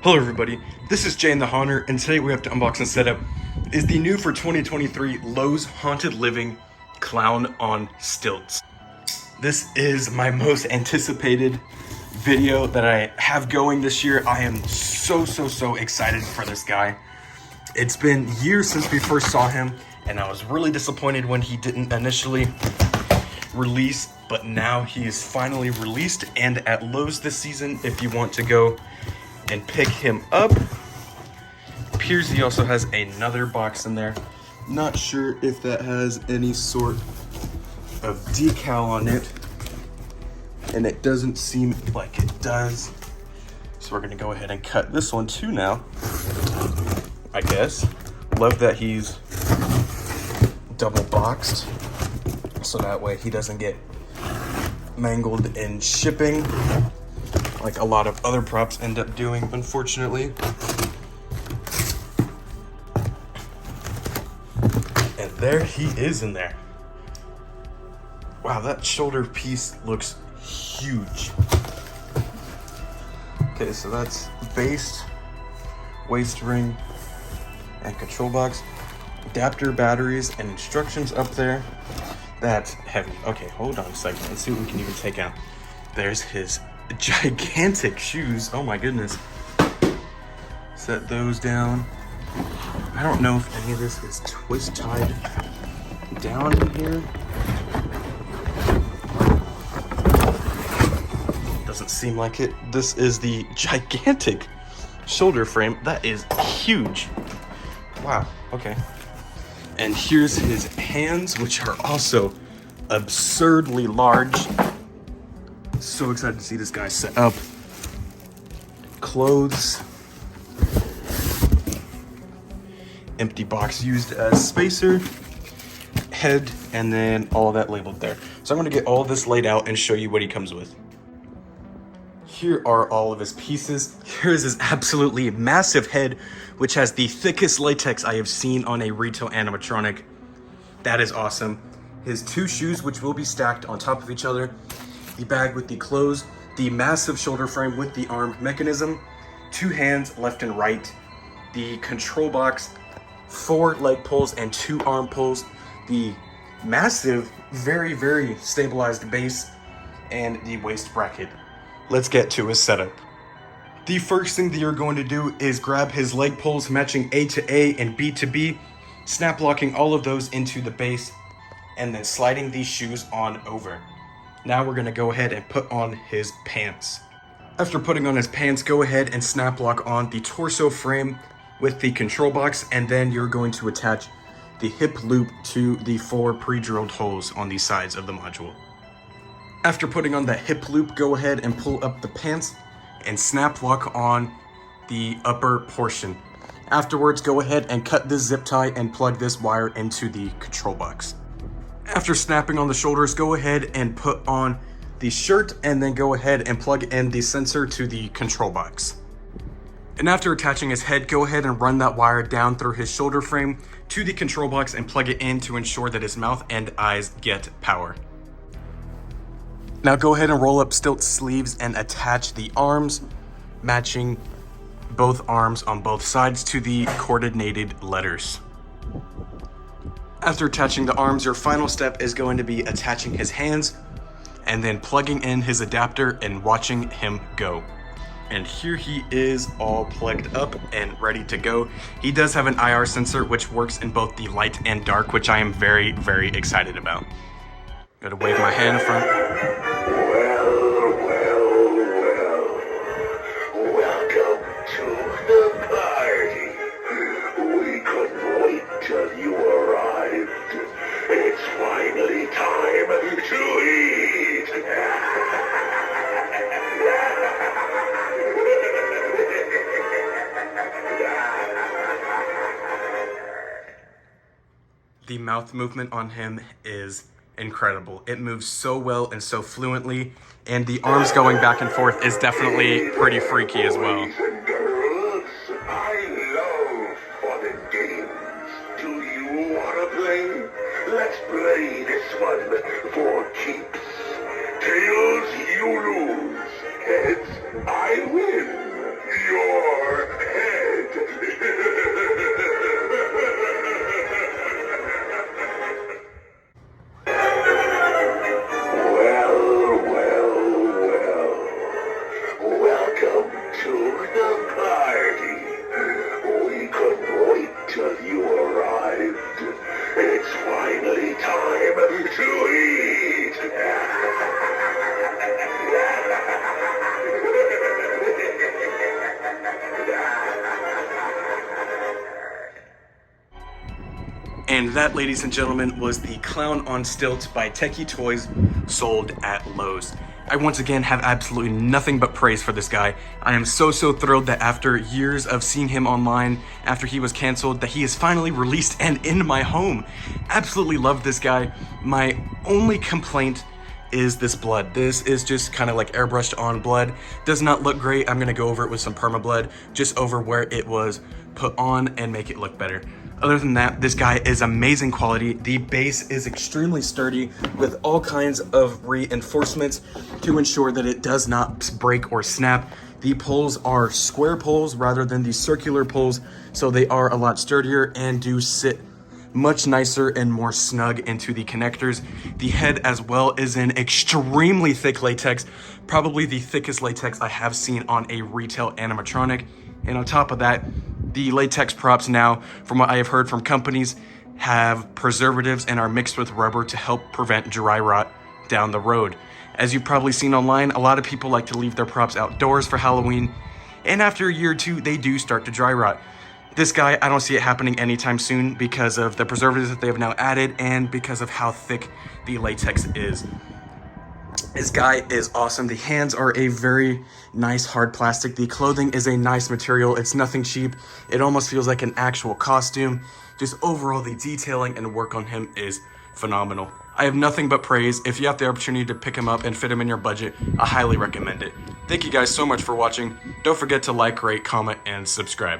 Hello everybody, this is Jay and the Haunter, and today we have to unbox and set up is the new for 2023 Lowe's Haunted Living Clown on Stilts. This is my most anticipated video that I have going this year. I am so excited for this guy. It's been years since we first saw him, and I was really disappointed when he didn't initially release, but now he is finally released and at Lowe's this season if you want to go and pick him up. Appears he also has another box in there. Not sure if that has any sort of decal on it, and it doesn't seem like it does. So we're gonna go ahead and cut this one too now, I guess. Love that he's double boxed, so that way he doesn't get mangled in shipping like a lot of other props end up doing, unfortunately. And there he is in there. Wow, that shoulder piece looks huge. Okay, so that's base, waist ring, and control box. Adapter, batteries, and instructions up there. That's heavy. Okay, hold on a second. Let's see what we can even take out. There's his gigantic shoes. Oh my goodness. Set those down. I don't know if any of this is twist tied down in here. Doesn't seem like it. This is the gigantic shoulder frame. That is huge. Wow, okay. And here's his hands, which are also absurdly large. So excited to see this guy set up. Clothes. Empty box used as spacer. Head, and then all of that labeled there. So I'm gonna get all of this laid out and show you what he comes with. Here are all of his pieces. Here's his absolutely massive head, which has the thickest latex I have seen on a retail animatronic. That is awesome. His two shoes, which will be stacked on top of each other. The bag with the clothes, the massive shoulder frame with the arm mechanism, two hands left and right, the control box, 4 leg pulls and 2 arm pulls, the massive, very stabilized base, and the waist bracket. Let's get to his setup. The first thing that you're going to do is grab his leg pulls matching A to A and B to B, snap locking all of those into the base, and then sliding these shoes on over. Now we're gonna go ahead and put on his pants. After putting on his pants, go ahead and snap lock on the torso frame with the control box, and then you're going to attach the hip loop to the 4 pre-drilled holes on the sides of the module. After putting on that hip loop, go ahead and pull up the pants and snap lock on the upper portion. Afterwards, go ahead and cut this zip tie and plug this wire into the control box. After snapping on the shoulders, go ahead and put on the shirt, and then go ahead and plug in the sensor to the control box. And after attaching his head, go ahead and run that wire down through his shoulder frame to the control box and plug it in to ensure that his mouth and eyes get power. Now go ahead and roll up Stilts sleeves and attach the arms, matching both arms on both sides to the coordinated letters. After attaching the arms, your final step is going to be attaching his hands and then plugging in his adapter and watching him go. And here he is, all plugged up and ready to go. He does have an IR sensor which works in both the light and dark, which I am very excited about. Gotta wave my hand in front. Welcome to the party. We couldn't wait till you arrived. It's finally time to eat. The mouth movement on him is incredible. It moves so well and so fluently, and the arms going back and forth is definitely pretty freaky as well. Boys and girls, I love fun and games. Do you want to play? Let's play this one for keeps. Tails, you lose. Heads, I win. You're And that, ladies and gentlemen, was the Clown on Stilts by Tekky Toys, sold at Lowe's. I once again have absolutely nothing but praise for this guy. I am so thrilled that after years of seeing him online, after he was canceled, that he is finally released and in my home. Absolutely love this guy. My only complaint is this blood. This is just kind of like airbrushed on blood. Does not look great. I'm gonna go over it with some perma blood just over where it was put on and make it look better. Other than that, this guy is amazing quality. The base is extremely sturdy with all kinds of reinforcements to ensure that it does not break or snap. The poles are square poles rather than the circular poles, so they are a lot sturdier and do sit much nicer and more snug into the connectors. The head as well is in extremely thick latex, probably the thickest latex I have seen on a retail animatronic. And on top of that, the latex props now, from what I have heard from companies, have preservatives and are mixed with rubber to help prevent dry rot down the road. As you've probably seen online, a lot of people like to leave their props outdoors for Halloween, and after a year or two, they do start to dry rot. This guy, I don't see it happening anytime soon because of the preservatives that they have now added and because of how thick the latex is. This guy is awesome. The hands are a very nice hard plastic. The clothing is a nice material. It's nothing cheap. It almost feels like an actual costume. Just overall, the detailing and work on him is phenomenal. I have nothing but praise. If you have the opportunity to pick him up and fit him in your budget, I highly recommend it. Thank you guys so much for watching. Don't forget to like, rate, comment, and subscribe.